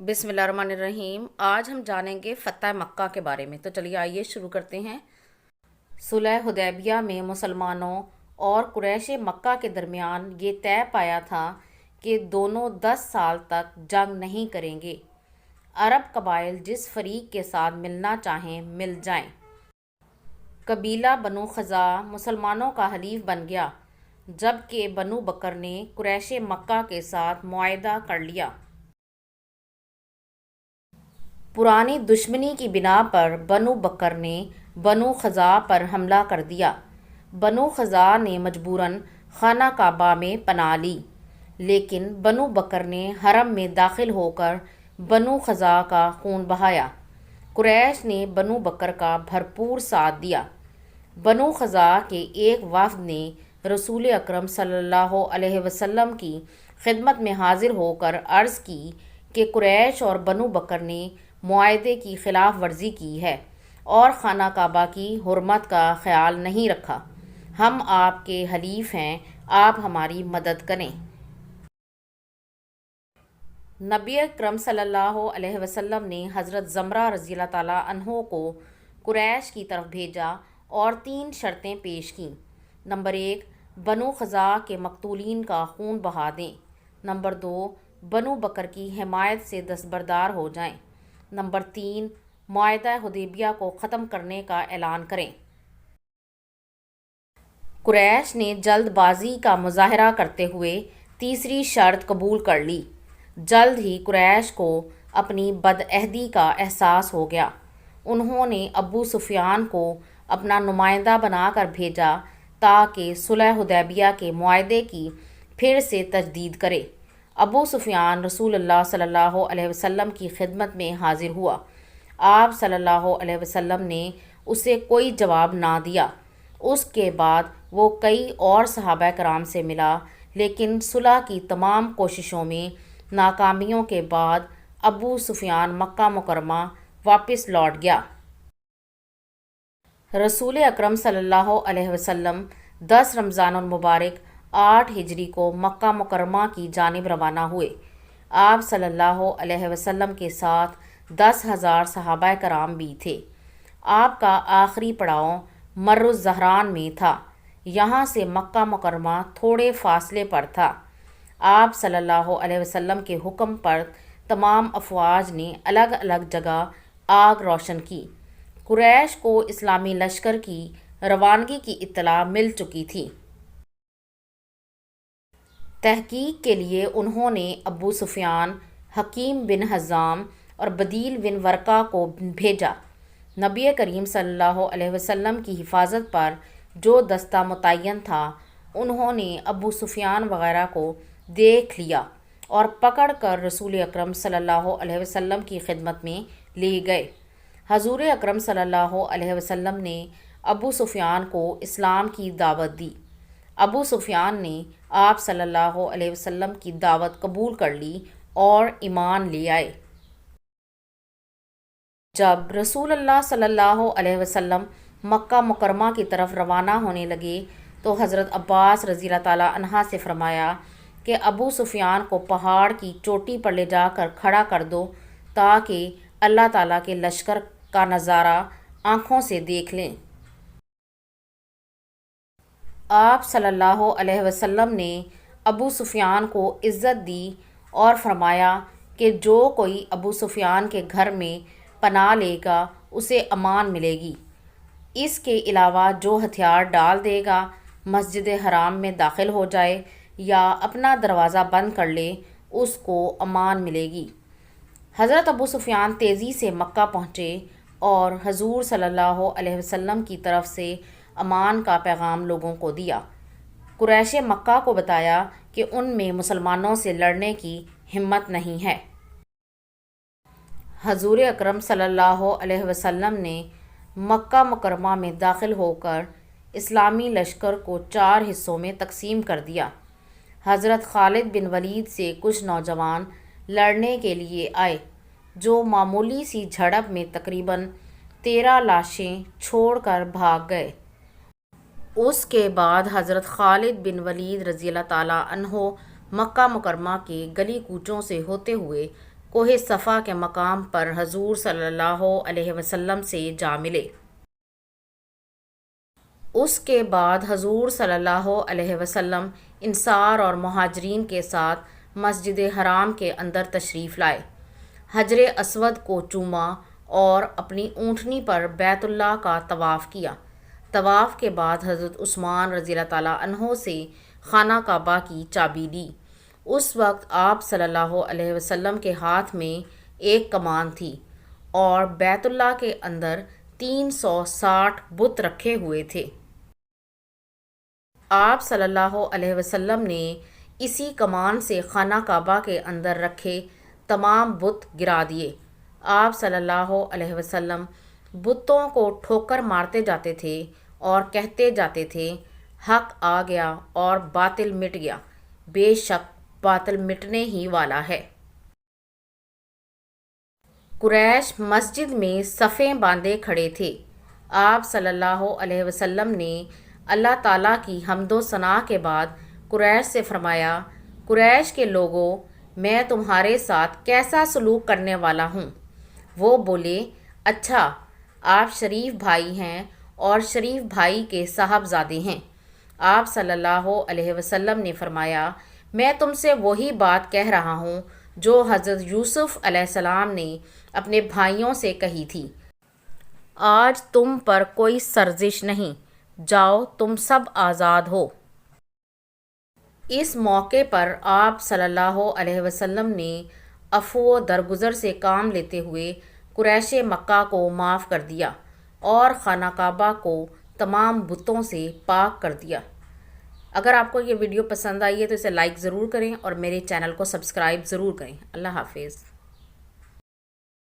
बिस्मिल्लाहिर्रहमानिर्रहीम। आज हम जानेंगे फ़तह मक्का के बारे में। तो चलिए आइए शुरू करते हैं। सुलह हुदैबिया में मुसलमानों और कुरैश मक्का के दरमियान ये तय पाया था कि दोनों 10 साल तक जंग नहीं करेंगे। अरब कबाइल जिस फरीक के साथ मिलना चाहें मिल जाएं। कबीला बनु खज़ा मुसलमानों का हलीफ बन गया, जबकि बनु बकर ने कुरैश मक्का के साथ मुआहदा कर लिया। पुरानी दुश्मनी की बिना पर बनु बकर ने बनु खज़ा पर हमला कर दिया। बनु खज़ा ने मजबूरन खाना काबा में पनाह ली, लेकिन बनु बकर ने हरम में दाखिल होकर बनु खज़ा का खून बहाया। कुरैश ने बनु बकर का भरपूर साथ दिया। बनु खज़ा के एक वफ़द ने रसूल अकरम सल्लल्लाहु अलैहि वसल्लम की खिदमत में हाजिर होकर अर्ज़ की कि कुरैश और बनु बकर ने मुआहदे की खिलाफ वर्जी की है और खाना काबा की हुर्मत का ख्याल नहीं रखा। हम आपके हलीफ हैं, आप हमारी मदद करें। नबी अकरम सल्लल्लाहु अलैहि वसल्लम ने हज़रत ज़मरा रज़ियल्लाहु ताला अन्हो को कुरैश की तरफ भेजा और 3 शर्तें पेश कीं। नंबर 1, बनु खज़ा के मकतूलीन का खून बहा दें। नंबर 2, बनु बकर की हिमायत से दस्तबरदार हो जाएं। नंबर 3, मुआहदा हुदैबिया को ख़त्म करने का ऐलान करें। कुरैश ने जल्दबाजी का मुजाहरा करते हुए तीसरी शर्त कबूल कर ली। जल्द ही कुरैश को अपनी बदअहदी का एहसास हो गया। उन्होंने अबू सुफियान को अपना नुमाइंदा बनाकर भेजा ताकि सुलह हुदैबिया के मुआहदे की फिर से तजदीद करे। अबू सुफियान रसूलुल्लाह सल्लल्लाहु अलैहि वसल्लम की खिदमत में हाजिर हुआ। आप सल्लल्लाहु अलैहि वसल्लम ने उसे कोई जवाब ना दिया। उसके बाद वो कई और सहाबा कराम से मिला, लेकिन सुलह की तमाम कोशिशों में नाकामियों के बाद अबू सुफियान मक्का मुकरमा वापस लौट गया। रसूल अकरम सल्लल्लाहु अलैहि वसल्लम 10 रमज़ानुल मुबारक 8 हिजरी को मक्का मुकरमा की जानिब रवाना हुए। आप सल्लल्लाहु अलैहि वसल्लम के साथ 10,000 सहाबा कराम भी थे। आपका आखिरी पड़ाव मर्रुज़ ज़हरान में था। यहाँ से मक्का मुकरमा थोड़े फासले पर था। आप सल्लल्लाहु अलैहि वसल्लम के हुक्म पर तमाम अफवाज ने अलग अलग जगह आग रोशन की। कुरैश को इस्लामी लश्कर की रवानगी की इत्तला मिल चुकी थी। तहकीक के लिए उन्होंने अबू सुफियान, हकीम बिन हज़ाम और बदील बिन वर्का को भेजा। नबी करीम सल्लल्लाहु अलैहि वसल्लम की हिफाजत पर जो दस्ता मुतय्यन था, उन्होंने अबू सुफियान वगैरह को देख लिया और पकड़ कर रसूल अकरम सल्लल्लाहु अलैहि वसल्लम की खिदमत में ले गए। हजूर अकरम सल्लल्लाहु अलैहि वसल्लम ने अबू सुफियान को इस्लाम की दावत दी। अबू सुफियान ने आप सल्लल्लाहु अलैहि वसल्लम की दावत कबूल कर ली और ईमान ले आए। जब रसूलुल्लाह सल्लल्लाहु अलैहि वसल्लम मक्का मुकरमा की तरफ रवाना होने लगे तो हज़रत अब्बास रज़ियल्लाहु ताला अन्हा से फरमाया कि अबू सुफियान को पहाड़ की चोटी पर ले जाकर खड़ा कर दो ताकि अल्लाह ताला के लश्कर का नज़ारा आँखों से देख लें। आप सल्लल्लाहु अलैहि वसल्लम ने अबू सुफियान को इज़्ज़त दी और फरमाया कि जो कोई अबू सुफियान के घर में पनाह लेगा उसे अमान मिलेगी। इसके अलावा जो हथियार डाल देगा, मस्जिद हराम में दाखिल हो जाए या अपना दरवाज़ा बंद कर ले, उसको अमान मिलेगी। हज़रत अबू सुफियान तेज़ी से मक्का पहुँचे और हजूर सल्लल्लाहु अलैहि वसल्लम की तरफ से अमान का पैगाम लोगों को दिया। कुरैश मक्का को बताया कि उनमें मुसलमानों से लड़ने की हिम्मत नहीं है। हजूर अकरम सल्लल्लाहु अलैहि वसल्लम ने मक्का मुकरमा में दाखिल होकर इस्लामी लश्कर को 4 हिस्सों में तकसीम कर दिया। हज़रत खालिद बिन वलीद से कुछ नौजवान लड़ने के लिए आए, जो मामूली सी झड़प में तकरीबन 13 लाशें छोड़कर भाग गए। उसके बाद हज़रत खालिद बिन वलीद रज़ियल्लाहु ताला अन्हो मक्का मुकरमा के गली कूचों से होते हुए کوہ صفا کے مقام پر حضور صلی اللہ علیہ وسلم سے جا ملے۔ اس کے بعد حضور صلی اللہ علیہ وسلم انصار اور مہاجرین کے ساتھ مسجد حرام کے اندر تشریف لائے، حجر اسود کو چوما اور اپنی اونٹنی پر بیت اللہ کا طواف کیا۔ طواف کے بعد حضرت عثمان رضی اللہ تعالیٰ عنہ سے خانہ کعبہ کی چابی لی۔ اس وقت آپ صلی اللہ علیہ وسلم کے ہاتھ میں ایک کمان تھی اور بیت اللہ کے اندر 360 بت رکھے ہوئے تھے۔ آپ صلی اللہ علیہ وسلم نے اسی کمان سے خانہ کعبہ کے اندر رکھے تمام بت گرا دیے۔ آپ صلی اللہ علیہ وسلم بتوں کو ٹھوکر مارتے جاتے تھے اور کہتے جاتے تھے، حق آ گیا اور باطل مٹ گیا، بے شک باطل مٹنے ہی والا ہے۔ قریش مسجد میں صفیں باندھے کھڑے تھے۔ آپ صلی اللہ علیہ وسلم نے اللہ تعالیٰ کی حمد و ثنا کے بعد قریش سے فرمایا، قریش کے لوگوں، میں تمہارے ساتھ کیسا سلوک کرنے والا ہوں؟ وہ بولے، اچھا، آپ شریف بھائی ہیں اور شریف بھائی کے صاحبزادے ہیں۔ آپ صلی اللہ علیہ وسلم نے فرمایا، میں تم سے وہی بات کہہ رہا ہوں جو حضرت یوسف علیہ السلام نے اپنے بھائیوں سے کہی تھی، آج تم پر کوئی سرزش نہیں، جاؤ تم سب آزاد ہو۔ اس موقع پر آپ صلی اللہ علیہ وسلم نے عفو و درگزر سے کام لیتے ہوئے قریش مکہ کو معاف کر دیا اور خانہ کعبہ کو تمام بتوں سے پاک کر دیا۔ اگر آپ کو یہ ویڈیو پسند آئی ہے تو اسے لائک ضرور کریں اور میرے چینل کو سبسکرائب ضرور کریں۔ اللہ حافظ۔